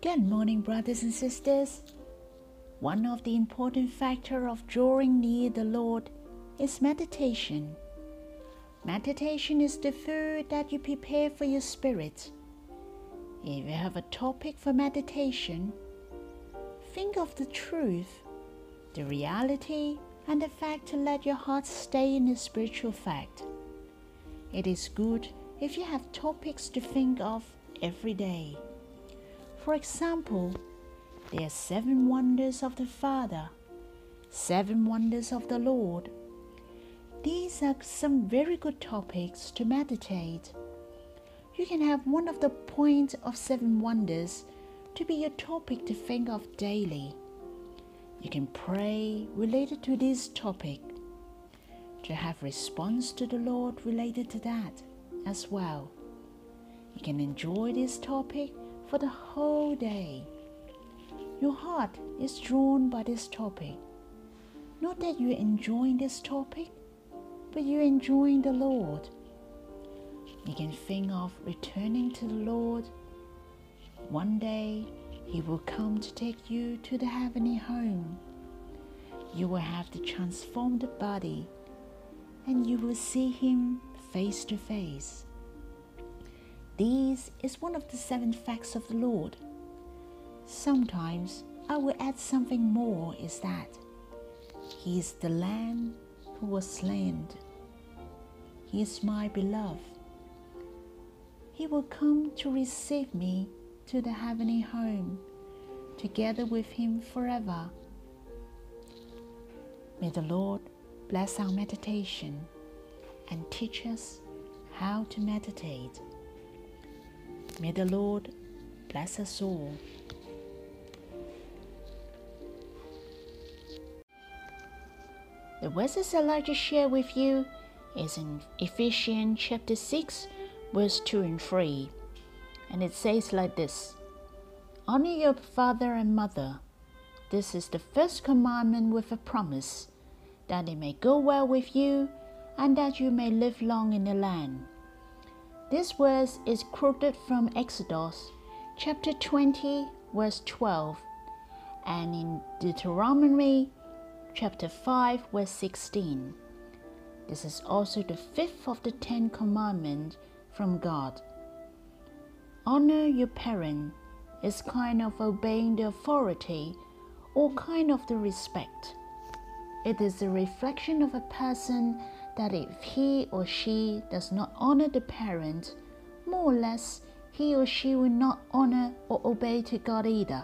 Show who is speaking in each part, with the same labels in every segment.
Speaker 1: Good morning, brothers and sisters. One of the important factors of drawing near the Lord is meditation. Meditation is the food that you prepare for your spirit. If you have a topic for meditation, think of the truth, the reality, and the fact to let your heart stay in the spiritual fact. It is good if you have topics to think of every day. For example, there are 7 wonders of the Father, 7 wonders of the Lord. These are some very good topics to meditate. You can have one of the points of 7 wonders to be your topic to think of daily. You can pray related to this topic, to have response to the Lord related to that as well. You can enjoy this topic for the whole day. Your heart is drawn by this topic. Not that you're enjoying this topic, but you're enjoying the Lord. You can think of returning to the Lord. One day, He will come to take you to the heavenly home. You will have the transformed body, and you will see Him face to face. This is one of the 7 facts of the Lord. Sometimes I will add something more, is that He is the Lamb who was slain. He is my beloved. He will come to receive me to the heavenly home, together with Him forever. May the Lord bless our meditation and teach us how to meditate. May the Lord bless us all. The verses I'd like to share with you is in Ephesians chapter 6, verse 2 and 3. And it says like this: Honor your father and mother. This is the first commandment with a promise, that it may go well with you and that you may live long in the land. This verse is quoted from Exodus chapter 20, verse 12, and in Deuteronomy chapter 5, verse 16. This is also the 5th of the 10 commandments from God. Honor your parent is kind of obeying the authority or kind of the respect. It is a reflection of a person that if he or she does not honor the parent, more or less he or she will not honor or obey to God either.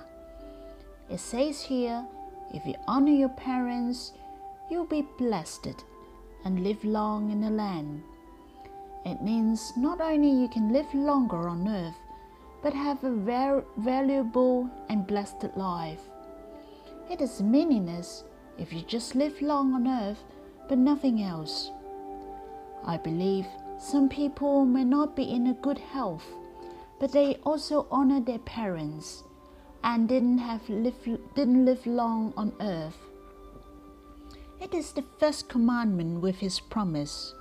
Speaker 1: It says here, if you honor your parents, you'll be blessed and live long in the land. It means not only you can live longer on earth, but have a very valuable and blessed life. It is meaningless if you just live long on earth, but nothing else. I believe some people may not be in a good health, but they also honor their parents and didn't live long on earth. It is the first commandment with His promise.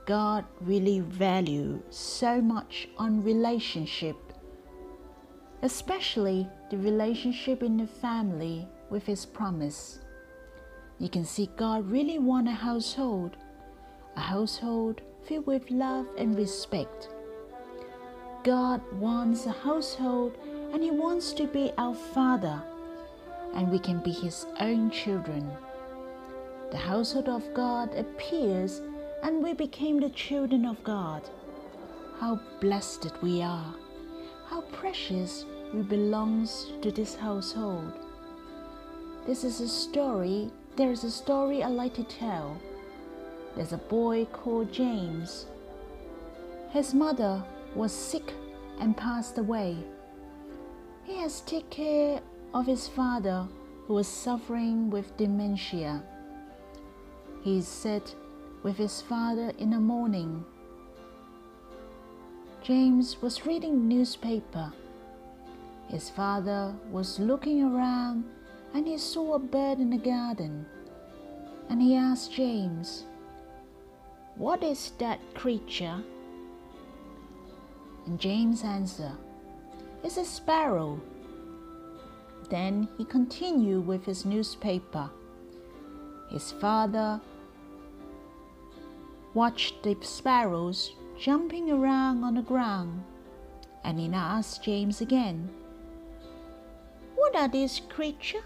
Speaker 1: God really values so much on relationship, especially the relationship in the family with His promise. You can see God really wants a household filled with love and respect. God wants a household, and He wants to be our Father, and we can be His own children. The household of God appears, and we became the children of God. How blessed we are! How precious we belong to this household. There is a story I like to tell. There's a boy called James. His mother was sick and passed away. He has to take care of his father, who was suffering with dementia. He sat with his father in the morning. James was reading newspaper. His father was looking around, and he saw a bird in the garden. And he asked James, "What is that creature?" And James answered, "It's a sparrow. Then he continued with his newspaper. His father watched the sparrows jumping around on the ground, and he now asked James again, "What are these creatures?"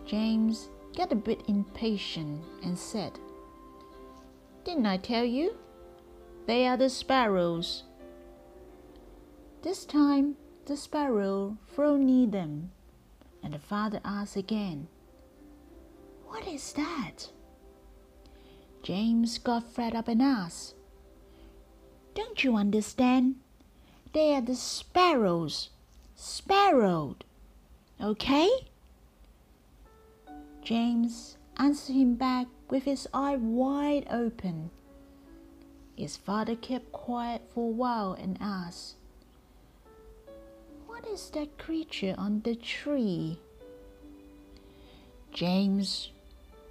Speaker 1: James got a bit impatient and said, "Didn't I tell you? They are the sparrows." This time the sparrow flew near them, and the father asked again, "What is that?" James got fed up and asked, "Don't you understand? They are the sparrows. Sparrowed. Okay?" James answered him back with his eye wide open. His father kept quiet for a while and asked, "What is that creature on the tree?" James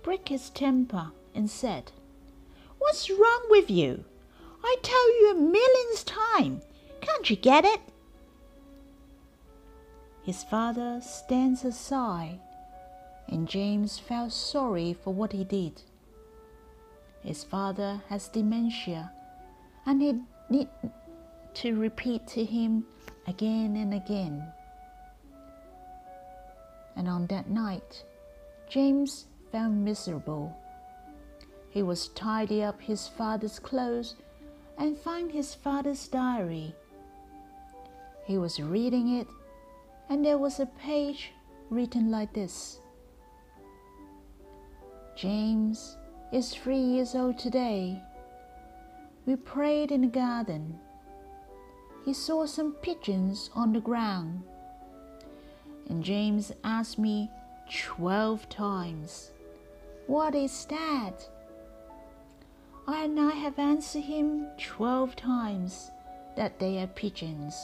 Speaker 1: broke his temper and said, "What's wrong with you? I tell you a millionth time. Can't you get it?" His father stands aside, and James felt sorry for what he did. His father has dementia, and he need to repeat to him again and again. And on that night, James felt miserable. He was tidying up his father's clothes and found his father's diary. He was reading it, and there was a page written like this: "James is 3 years old today. We prayed in the garden. He saw some pigeons on the ground, and James asked me 12 times, 'What is that?' And I have answered him 12 times that they are pigeons."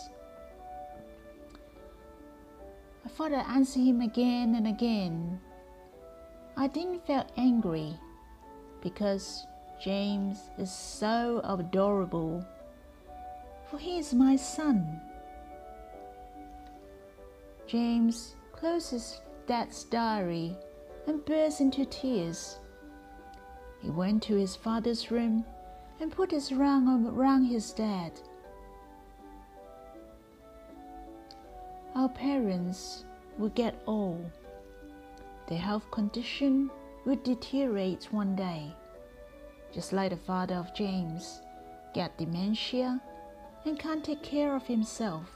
Speaker 1: My father answered him again and again. I didn't feel angry because James is so adorable, for he is my son. James closed his dad's diary and burst into tears. He went to his father's room and put his arm around his dad. Our parents will get old. Their health condition will deteriorate one day, just like the father of James got dementia and can't take care of himself.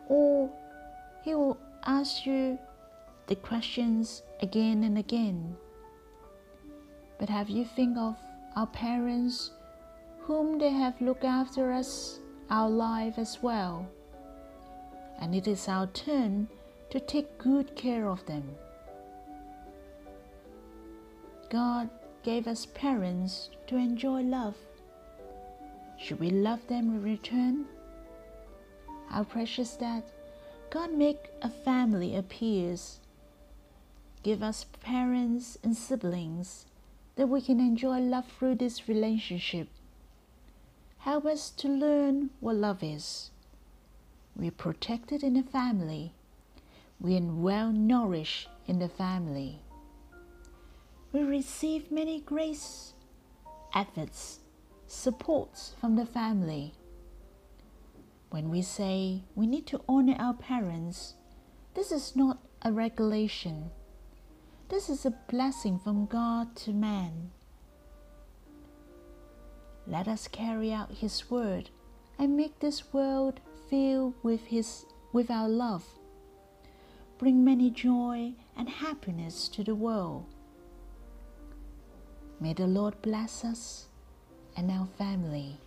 Speaker 1: Or he will ask you the questions again and again. But have you think of our parents whom they have looked after us, our life as well? And it is our turn to take good care of them. God gave us parents to enjoy love. Should we love them in return? How precious that God make a family appears. Give us parents and siblings that we can enjoy love through this relationship. Help us to learn what love is. We're protected in the family. We are well nourished in the family. We receive many grace, efforts, supports from the family. When we say we need to honor our parents, this is not a regulation. This is a blessing from God to man. Let us carry out His word and make this world filled with our love. Bring many joy and happiness to the world. May the Lord bless us and our family.